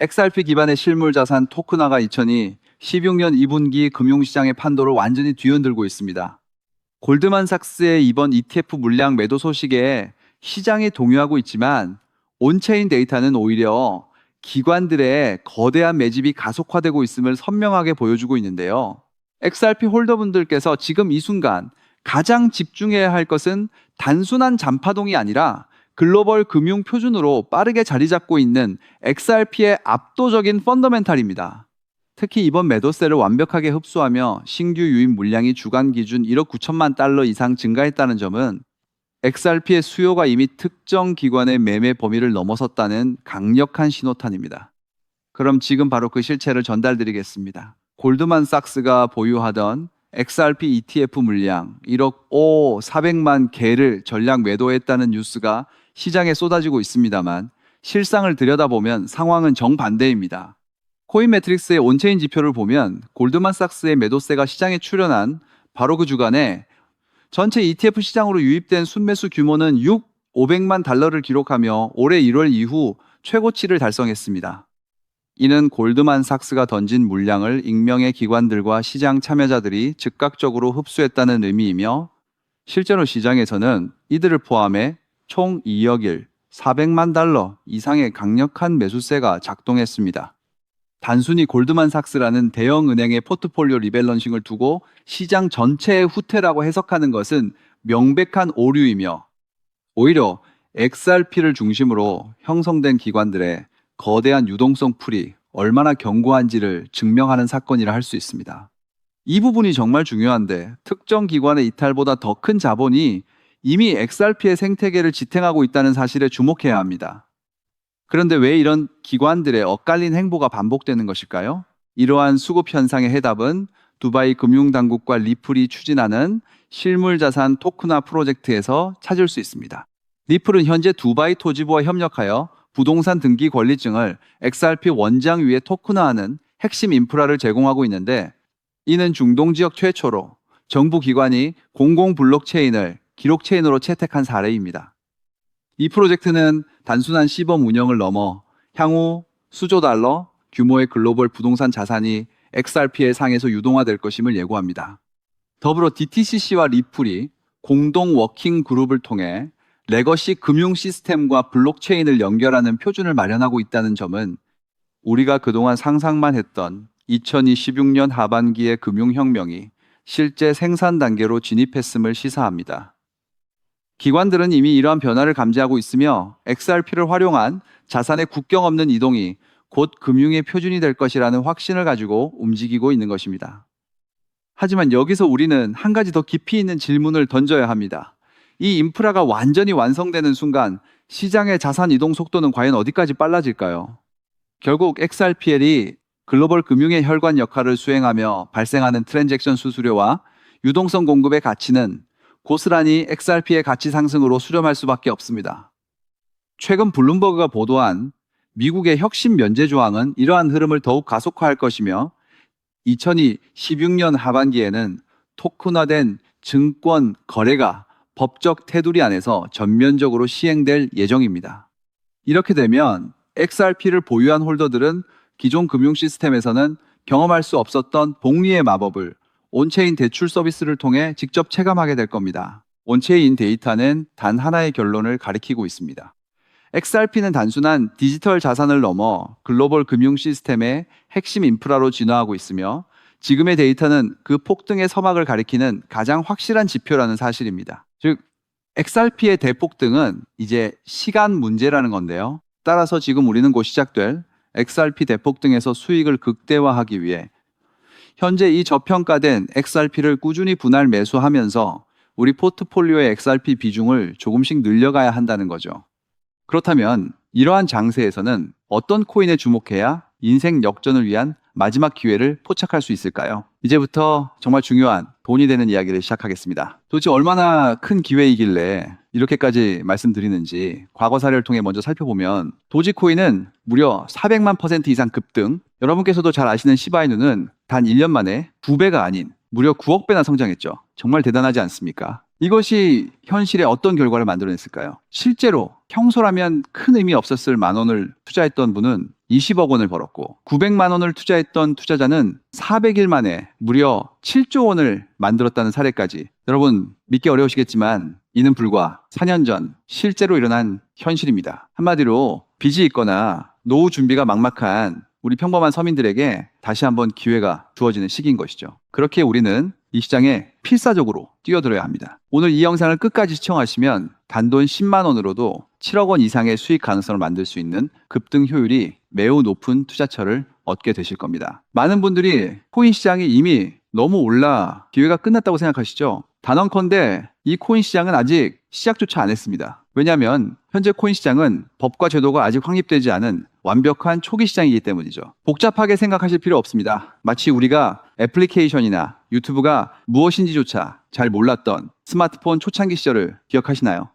XRP 기반의 실물 자산 토크나가 2016년 2분기 금융시장의 판도를 완전히 뒤흔들고 있습니다. 골드만삭스의 이번 ETF 물량 매도 소식에 시장이 동요하고 있지만 온체인 데이터는 오히려 기관들의 거대한 매집이 가속화되고 있음을 선명하게 보여주고 있는데요. XRP 홀더분들께서 지금 이 순간 가장 집중해야 할 것은 단순한 잔파동이 아니라 글로벌 금융 표준으로 빠르게 자리 잡고 있는 XRP의 압도적인 펀더멘탈입니다. 특히 이번 매도세를 완벽하게 흡수하며 신규 유입 물량이 주간 기준 1억 9천만 달러 이상 증가했다는 점은 XRP의 수요가 이미 특정 기관의 매매 범위를 넘어섰다는 강력한 신호탄입니다. 그럼 지금 바로 그 실체를 전달드리겠습니다. 골드만삭스가 보유하던 XRP ETF 물량 1억 400만 개를 전량 매도했다는 뉴스가 시장에 쏟아지고 있습니다만 실상을 들여다보면 상황은 정반대입니다. 코인매트릭스의 온체인 지표를 보면 골드만삭스의 매도세가 시장에 출현한 바로 그 주간에 전체 ETF 시장으로 유입된 순매수 규모는 500만 달러를 기록하며 올해 1월 이후 최고치를 달성했습니다. 이는 골드만삭스가 던진 물량을 익명의 기관들과 시장 참여자들이 즉각적으로 흡수했다는 의미이며 실제로 시장에서는 이들을 포함해 총 2억 1, 400만 달러 이상의 강력한 매수세가 작동했습니다. 단순히 골드만삭스라는 대형 은행의 포트폴리오 리밸런싱을 두고 시장 전체의 후퇴라고 해석하는 것은 명백한 오류이며 오히려 XRP를 중심으로 형성된 기관들의 거대한 유동성 풀이 얼마나 견고한지를 증명하는 사건이라 할 수 있습니다. 이 부분이 정말 중요한데 특정 기관의 이탈보다 더 큰 자본이 이미 XRP의 생태계를 지탱하고 있다는 사실에 주목해야 합니다. 그런데 왜 이런 기관들의 엇갈린 행보가 반복되는 것일까요? 이러한 수급 현상의 해답은 두바이 금융당국과 리플이 추진하는 실물자산 토크나 프로젝트에서 찾을 수 있습니다. 리플은 현재 두바이 토지부와 협력하여 부동산 등기 권리증을 XRP 원장 위에 토크나하는 핵심 인프라를 제공하고 있는데 이는 중동 지역 최초로 정부 기관이 공공 블록체인을 기록체인으로 채택한 사례입니다. 이 프로젝트는 단순한 시범 운영을 넘어 향후 수조 달러 규모의 글로벌 부동산 자산이 XRP의 상에서 유동화될 것임을 예고합니다. 더불어 DTCC와 리플이 공동 워킹 그룹을 통해 레거시 금융 시스템과 블록체인을 연결하는 표준을 마련하고 있다는 점은 우리가 그동안 상상만 했던 2026년 하반기의 금융혁명이 실제 생산 단계로 진입했음을 시사합니다. 기관들은 이미 이러한 변화를 감지하고 있으며 XRP를 활용한 자산의 국경 없는 이동이 곧 금융의 표준이 될 것이라는 확신을 가지고 움직이고 있는 것입니다. 하지만 여기서 우리는 한 가지 더 깊이 있는 질문을 던져야 합니다. 이 인프라가 완전히 완성되는 순간 시장의 자산 이동 속도는 과연 어디까지 빨라질까요? 결국 XRPL이 글로벌 금융의 혈관 역할을 수행하며 발생하는 트랜잭션 수수료와 유동성 공급의 가치는 고스란히 XRP의 가치 상승으로 수렴할 수밖에 없습니다. 최근 블룸버그가 보도한 미국의 혁신 면제 조항은 이러한 흐름을 더욱 가속화할 것이며 2016년 하반기에는 토큰화된 증권 거래가 법적 테두리 안에서 전면적으로 시행될 예정입니다. 이렇게 되면 XRP를 보유한 홀더들은 기존 금융 시스템에서는 경험할 수 없었던 복리의 마법을 온체인 대출 서비스를 통해 직접 체감하게 될 겁니다. 온체인 데이터는 단 하나의 결론을 가리키고 있습니다. XRP는 단순한 디지털 자산을 넘어 글로벌 금융 시스템의 핵심 인프라로 진화하고 있으며 지금의 데이터는 그 폭등의 서막을 가리키는 가장 확실한 지표라는 사실입니다. 즉, XRP의 대폭등은 이제 시간 문제라는 건데요. 따라서 지금 우리는 곧 시작될 XRP 대폭등에서 수익을 극대화하기 위해 현재 이 저평가된 XRP를 꾸준히 분할 매수하면서 우리 포트폴리오의 XRP 비중을 조금씩 늘려가야 한다는 거죠. 그렇다면 이러한 장세에서는 어떤 코인에 주목해야 인생 역전을 위한 마지막 기회를 포착할 수 있을까요? 이제부터 정말 중요한 돈이 되는 이야기를 시작하겠습니다. 도대체 얼마나 큰 기회이길래 이렇게까지 말씀드리는지 과거 사례를 통해 먼저 살펴보면 도지코인은 무려 400만 % 이상 급등, 여러분께서도 잘 아시는 시바이누는 단 1년 만에 2배가 아닌 무려 9억 배나 성장했죠. 정말 대단하지 않습니까? 이것이 현실에 어떤 결과를 만들어냈을까요? 실제로 평소라면 큰 의미 없었을 10,000원을 투자했던 분은 20억 원을 벌었고 900만 원을 투자했던 투자자는 400일 만에 무려 7조 원을 만들었다는 사례까지. 여러분 믿기 어려우시겠지만 이는 불과 4년 전 실제로 일어난 현실입니다. 한마디로 빚이 있거나 노후 준비가 막막한 우리 평범한 서민들에게 다시 한번 기회가 주어지는 시기인 것이죠. 그렇게 우리는 이 시장에 필사적으로 뛰어들어야 합니다. 오늘 이 영상을 끝까지 시청하시면 단돈 10만 원으로도 7억 원 이상의 수익 가능성을 만들 수 있는 급등 효율이 매우 높은 투자처를 얻게 되실 겁니다. 많은 분들이 코인 시장이 이미 너무 올라 기회가 끝났다고 생각하시죠? 단언컨대 이 코인 시장은 아직 시작조차 안 했습니다. 왜냐하면 현재 코인 시장은 법과 제도가 아직 확립되지 않은 완벽한 초기 시장이기 때문이죠. 복잡하게 생각하실 필요 없습니다. 마치 우리가 애플리케이션이나 유튜브가 무엇인지조차 잘 몰랐던 스마트폰 초창기 시절을 기억하시나요?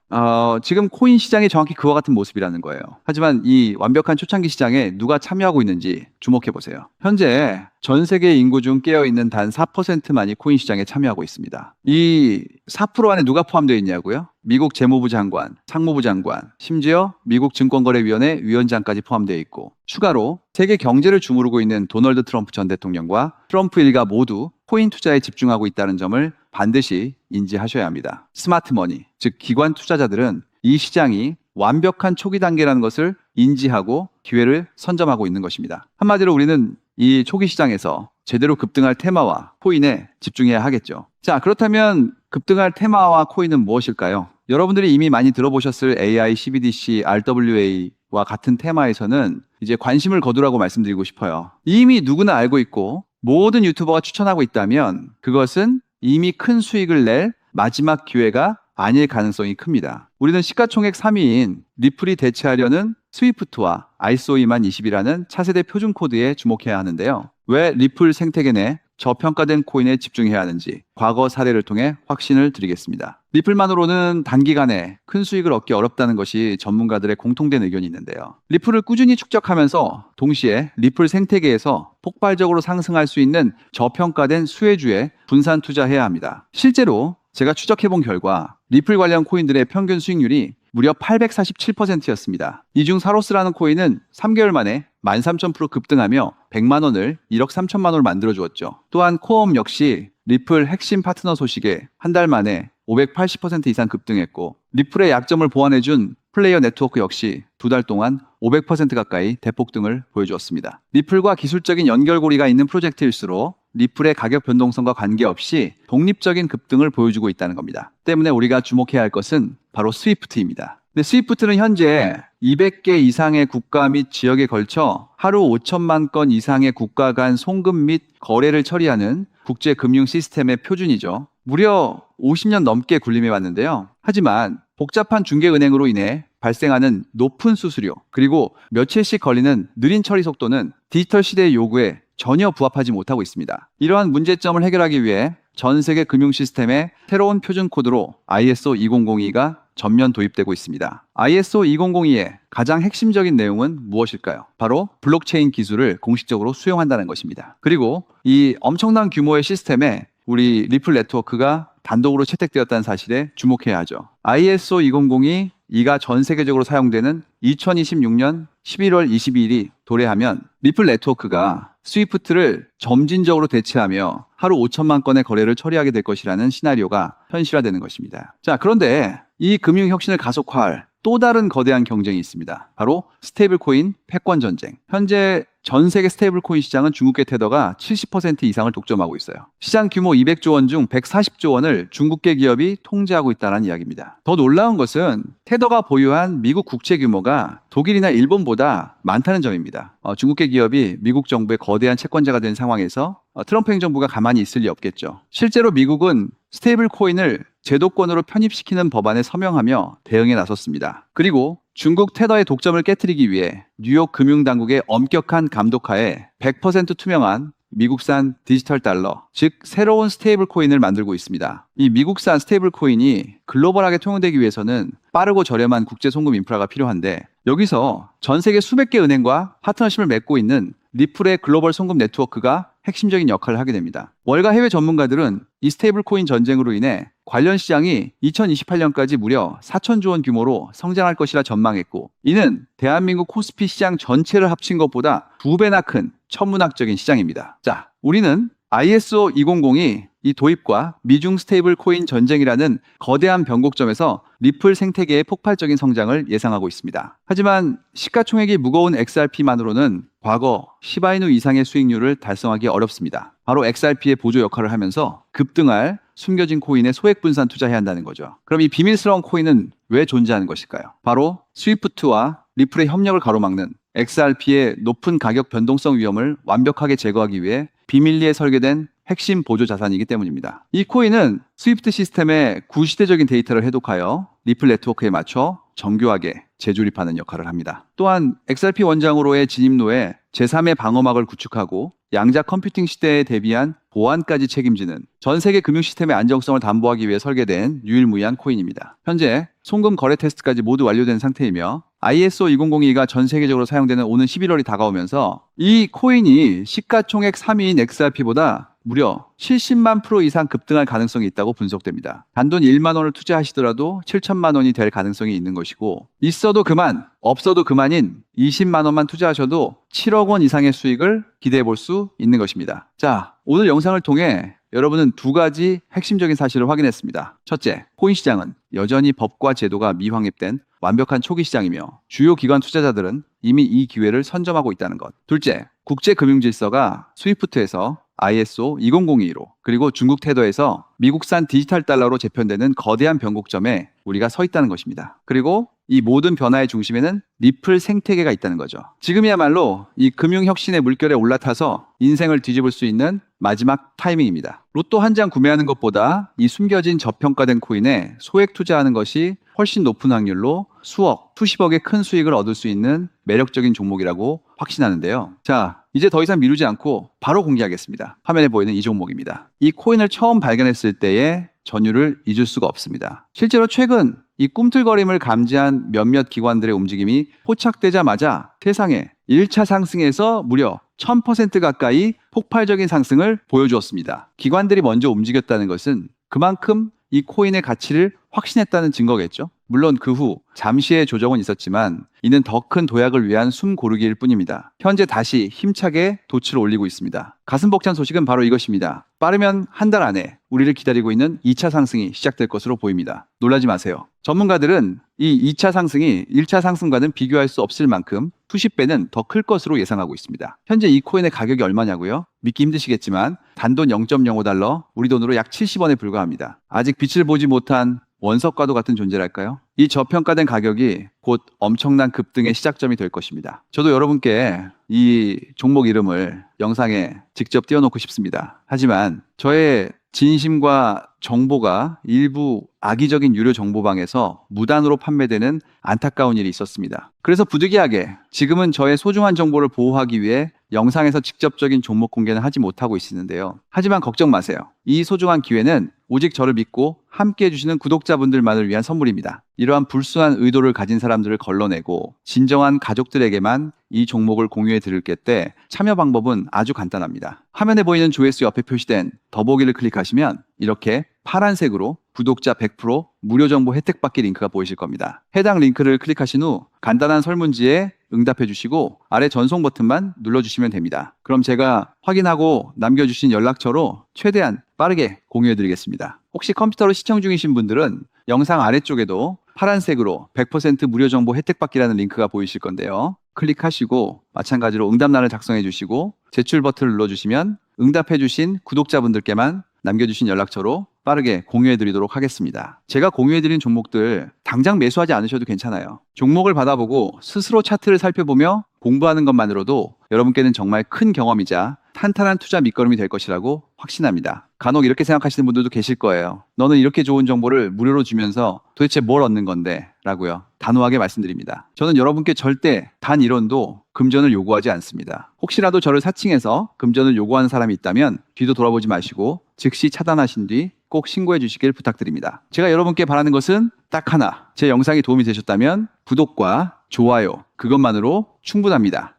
지금 코인 시장이 정확히 그와 같은 모습이라는 거예요. 하지만 이 완벽한 초창기 시장에 누가 참여하고 있는지 주목해 보세요. 현재 전 세계 인구 중 깨어있는 단 4%만이 코인 시장에 참여하고 있습니다. 이 4% 안에 누가 포함되어 있냐고요? 미국 재무부 장관, 상무부 장관, 심지어 미국 증권거래위원회 위원장까지 포함되어 있고, 추가로 세계 경제를 주무르고 있는 도널드 트럼프 전 대통령과 트럼프 일가 모두 코인 투자에 집중하고 있다는 점을 반드시 인지하셔야 합니다. 스마트 머니, 즉 기관 투자자들은 이 시장이 완벽한 초기 단계라는 것을 인지하고 기회를 선점하고 있는 것입니다. 한마디로 우리는 이 초기 시장에서 제대로 급등할 테마와 코인에 집중해야 하겠죠. 자, 그렇다면 급등할 테마와 코인은 무엇일까요? 여러분들이 이미 많이 들어보셨을 AI, CBDC, RWA와 같은 테마에서는 이제 관심을 거두라고 말씀드리고 싶어요. 이미 누구나 알고 있고 모든 유튜버가 추천하고 있다면 그것은 이미 큰 수익을 낼 마지막 기회가 아닐 가능성이 큽니다. 우리는 시가총액 3위인 리플이 대체하려는 스위프트와 ISO 20020이라는 차세대 표준 코드에 주목해야 하는데요. 왜 리플 생태계 내 저평가된 코인에 집중해야 하는지 과거 사례를 통해 확신을 드리겠습니다. 리플만으로는 단기간에 큰 수익을 얻기 어렵다는 것이 전문가들의 공통된 의견이 있는데요. 리플을 꾸준히 축적하면서 동시에 리플 생태계에서 폭발적으로 상승할 수 있는 저평가된 수혜주에 분산 투자해야 합니다. 실제로 제가 추적해본 결과 리플 관련 코인들의 평균 수익률이 무려 847%였습니다. 이 중 사로스라는 코인은 3개월 만에 13,000% 급등하며 100만 원을 1억 3천만 원을 만들어주었죠. 또한 코엄 역시 리플 핵심 파트너 소식에 한 달 만에 580% 이상 급등했고, 리플의 약점을 보완해준 플레이어 네트워크 역시 두 달 동안 500% 가까이 대폭등을 보여주었습니다. 리플과 기술적인 연결고리가 있는 프로젝트일수록 리플의 가격 변동성과 관계없이 독립적인 급등을 보여주고 있다는 겁니다. 때문에 우리가 주목해야 할 것은 바로 스위프트입니다. 근데 스위프트는 현재 200개 이상의 국가 및 지역에 걸쳐 하루 5천만 건 이상의 국가 간 송금 및 거래를 처리하는 국제 금융 시스템의 표준이죠. 무려 50년 넘게 군림해 왔는데요. 하지만 복잡한 중개은행으로 인해 발생하는 높은 수수료, 그리고 며칠씩 걸리는 느린 처리 속도는 디지털 시대의 요구에 전혀 부합하지 못하고 있습니다. 이러한 문제점을 해결하기 위해 전 세계 금융 시스템에 새로운 표준 코드로 ISO 2002가 전면 도입되고 있습니다. ISO 2002의 가장 핵심적인 내용은 무엇일까요? 바로 블록체인 기술을 공식적으로 수용한다는 것입니다. 그리고 이 엄청난 규모의 시스템에 우리 리플 네트워크가 단독으로 채택되었다는 사실에 주목해야 하죠. ISO 2002 이가 전 세계적으로 사용되는 2026년 11월 22일이 도래하면 리플 네트워크가 스위프트를 점진적으로 대체하며 하루 5천만 건의 거래를 처리하게 될 것이라는 시나리오가 현실화되는 것입니다. 자, 그런데 이 금융혁신을 가속화할 또 다른 거대한 경쟁이 있습니다. 바로 스테이블코인 패권 전쟁. 현재 전 세계 스테이블코인 시장은 중국계 테더가 70% 이상을 독점하고 있어요. 시장 규모 200조 원 중 140조 원을 중국계 기업이 통제하고 있다는 이야기입니다. 더 놀라운 것은 테더가 보유한 미국 국채 규모가 독일이나 일본보다 많다는 점입니다. 중국계 기업이 미국 정부의 거대한 채권자가 된 상황에서 트럼프 행정부가 가만히 있을 리 없겠죠. 실제로 미국은 스테이블 코인을 제도권으로 편입시키는 법안에 서명하며 대응에 나섰습니다. 그리고 중국 테더의 독점을 깨트리기 위해 뉴욕 금융당국의 엄격한 감독하에 100% 투명한 미국산 디지털 달러, 즉 새로운 스테이블 코인을 만들고 있습니다. 이 미국산 스테이블 코인이 글로벌하게 통용되기 위해서는 빠르고 저렴한 국제 송금 인프라가 필요한데, 여기서 전 세계 수백 개 은행과 파트너십을 맺고 있는 리플의 글로벌 송금 네트워크가 핵심적인 역할을 하게 됩니다. 월가 해외 전문가들은 이 스테이블 코인 전쟁으로 인해 관련 시장이 2028년까지 무려 4천조 원 규모로 성장할 것이라 전망했고, 이는 대한민국 코스피 시장 전체를 합친 것보다 2배나 큰 천문학적인 시장입니다. 자, 우리는 ISO 2002 이 도입과 미중 스테이블 코인 전쟁이라는 거대한 변곡점에서 리플 생태계의 폭발적인 성장을 예상하고 있습니다. 하지만 시가총액이 무거운 XRP만으로는 과거 시바이누 이상의 수익률을 달성하기 어렵습니다. 바로 XRP의 보조 역할을 하면서 급등할 숨겨진 코인에 소액 분산 투자해야 한다는 거죠. 그럼 이 비밀스러운 코인은 왜 존재하는 것일까요? 바로 스위프트와 리플의 협력을 가로막는 XRP의 높은 가격 변동성 위험을 완벽하게 제거하기 위해 비밀리에 설계된 핵심 보조 자산이기 때문입니다. 이 코인은 스위프트 시스템의 구시대적인 데이터를 해독하여 리플 네트워크에 맞춰 정교하게 재조립하는 역할을 합니다. 또한 XRP 원장으로의 진입로에 제3의 방어막을 구축하고 양자 컴퓨팅 시대에 대비한 보안까지 책임지는 전 세계 금융 시스템의 안정성을 담보하기 위해 설계된 유일무이한 코인입니다. 현재 송금 거래 테스트까지 모두 완료된 상태이며 ISO 2002가 전 세계적으로 사용되는 오는 11월이 다가오면서 이 코인이 시가총액 3위인 XRP보다 무려 70만 프로 이상 급등할 가능성이 있다고 분석됩니다. 단돈 1만 원을 투자하시더라도 7천만 원이 될 가능성이 있는 것이고, 있어도 그만, 없어도 그만인 20만 원만 투자하셔도 7억 원 이상의 수익을 기대해 볼 수 있는 것입니다. 자, 오늘 영상을 통해 여러분은 두 가지 핵심적인 사실을 확인했습니다. 첫째, 코인 시장은 여전히 법과 제도가 미확립된 완벽한 초기 시장이며 주요 기관 투자자들은 이미 이 기회를 선점하고 있다는 것. 둘째, 국제 금융 질서가 스위프트에서 ISO 2002로 그리고 중국 테더에서 미국산 디지털 달러로 재편되는 거대한 변곡점에 우리가 서 있다는 것입니다. 그리고 이 모든 변화의 중심에는 리플 생태계가 있다는 거죠. 지금이야말로 이 금융혁신의 물결에 올라타서 인생을 뒤집을 수 있는 마지막 타이밍입니다. 로또 한 장 구매하는 것보다 이 숨겨진 저평가된 코인에 소액 투자하는 것이 훨씬 높은 확률로 수억, 수십억의 큰 수익을 얻을 수 있는 매력적인 종목이라고 확신하는데요. 자, 이제 더 이상 미루지 않고 바로 공개하겠습니다. 화면에 보이는 이 종목입니다. 이 코인을 처음 발견했을 때의 전율을 잊을 수가 없습니다. 실제로 최근 이 꿈틀거림을 감지한 몇몇 기관들의 움직임이 포착되자마자 세상에 1차 상승에서 무려 1000% 가까이 폭발적인 상승을 보여주었습니다. 기관들이 먼저 움직였다는 것은 그만큼 이 코인의 가치를 확신했다는 증거겠죠. 물론 그 후 잠시의 조정은 있었지만 이는 더 큰 도약을 위한 숨 고르기일 뿐입니다. 현재 다시 힘차게 돛을 올리고 있습니다. 가슴 벅찬 소식은 바로 이것입니다. 빠르면 한 달 안에 우리를 기다리고 있는 2차 상승이 시작될 것으로 보입니다. 놀라지 마세요. 전문가들은 이 2차 상승이 1차 상승과는 비교할 수 없을 만큼 수십 배는 더 클 것으로 예상하고 있습니다. 현재 이 코인의 가격이 얼마냐고요? 믿기 힘드시겠지만 단돈 0.05달러, 우리 돈으로 약 70원에 불과합니다. 아직 빛을 보지 못한 원석과도 같은 존재랄까요? 이 저평가된 가격이 곧 엄청난 급등의 시작점이 될 것입니다. 저도 여러분께 이 종목 이름을 영상에 직접 띄워놓고 싶습니다. 하지만 저의 진심과 정보가 일부 악의적인 유료 정보방에서 무단으로 판매되는 안타까운 일이 있었습니다. 그래서 부득이하게 지금은 저의 소중한 정보를 보호하기 위해 영상에서 직접적인 종목 공개는 하지 못하고 있는데요. 하지만 걱정 마세요. 이 소중한 기회는 오직 저를 믿고 함께 해주시는 구독자분들만을 위한 선물입니다. 이러한 불순한 의도를 가진 사람들을 걸러내고 진정한 가족들에게만 이 종목을 공유해 드릴 때 참여 방법은 아주 간단합니다. 화면에 보이는 조회수 옆에 표시된 더보기를 클릭하시면 이렇게 파란색으로 구독자 100% 무료 정보 혜택 받기 링크가 보이실 겁니다. 해당 링크를 클릭하신 후 간단한 설문지에 응답해 주시고 아래 전송 버튼만 눌러주시면 됩니다. 그럼 제가 확인하고 남겨주신 연락처로 최대한 빠르게 공유해 드리겠습니다. 혹시 컴퓨터로 시청 중이신 분들은 영상 아래쪽에도 파란색으로 100% 무료 정보 혜택 받기라는 링크가 보이실 건데요. 클릭하시고 마찬가지로 응답란을 작성해 주시고 제출 버튼을 눌러주시면 응답해 주신 구독자분들께만 남겨주신 연락처로 빠르게 공유해 드리도록 하겠습니다. 제가 공유해 드린 종목들 당장 매수하지 않으셔도 괜찮아요. 종목을 받아보고 스스로 차트를 살펴보며 공부하는 것만으로도 여러분께는 정말 큰 경험이자 탄탄한 투자 밑거름이 될 것이라고 확신합니다. 간혹 이렇게 생각하시는 분들도 계실 거예요. 너는 이렇게 좋은 정보를 무료로 주면서 도대체 뭘 얻는 건데? 라고요. 단호하게 말씀드립니다. 저는 여러분께 절대 단 1원도 금전을 요구하지 않습니다. 혹시라도 저를 사칭해서 금전을 요구하는 사람이 있다면 뒤도 돌아보지 마시고 즉시 차단하신 뒤 꼭 신고해 주시길 부탁드립니다. 제가 여러분께 바라는 것은 딱 하나. 제 영상이 도움이 되셨다면 구독과 좋아요 그것만으로 충분합니다.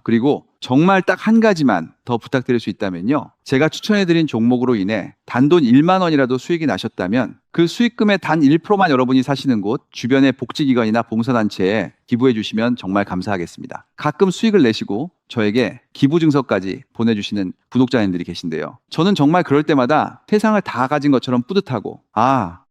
그리고 정말 딱 한 가지만 더 부탁드릴 수 있다면요. 제가 추천해드린 종목으로 인해 단돈 1만 원이라도 수익이 나셨다면 그 수익금의 단 1%만 여러분이 사시는 곳 주변의 복지기관이나 봉사단체에 기부해 주시면 정말 감사하겠습니다. 가끔 수익을 내시고 저에게 기부 증서까지 보내주시는 구독자님들이 계신데요. 저는 정말 그럴 때마다 세상을 다 가진 것처럼 뿌듯하고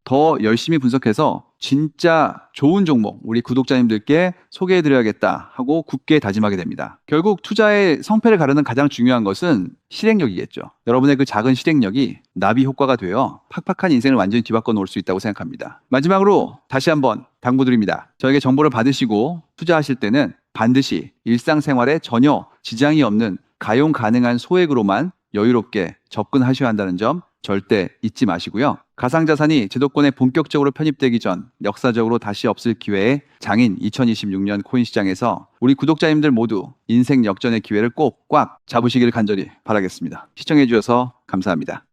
더 열심히 분석해서 진짜 좋은 종목 우리 구독자님들께 소개해드려야겠다 하고 굳게 다짐하게 됩니다. 결국 투자의 성패를 가르는 가장 중요한 것은 실행력이겠죠. 여러분의 그 작은 실행력이 나비 효과가 되어 팍팍한 인생을 완전히 뒤바꿔 놓을 수 있다고 생각합니다. 마지막으로 다시 한번 당부드립니다. 저에게 정보를 받으시고 투자하실 때는 반드시 일상생활에 전혀 지장이 없는 가용 가능한 소액으로만 여유롭게 접근하셔야 한다는 점 절대 잊지 마시고요. 가상자산이 제도권에 본격적으로 편입되기 전 역사적으로 다시 없을 기회에 장인 2026년 코인 시장에서 우리 구독자님들 모두 인생 역전의 기회를 꼭 꽉 잡으시길 간절히 바라겠습니다. 시청해 주셔서 감사합니다.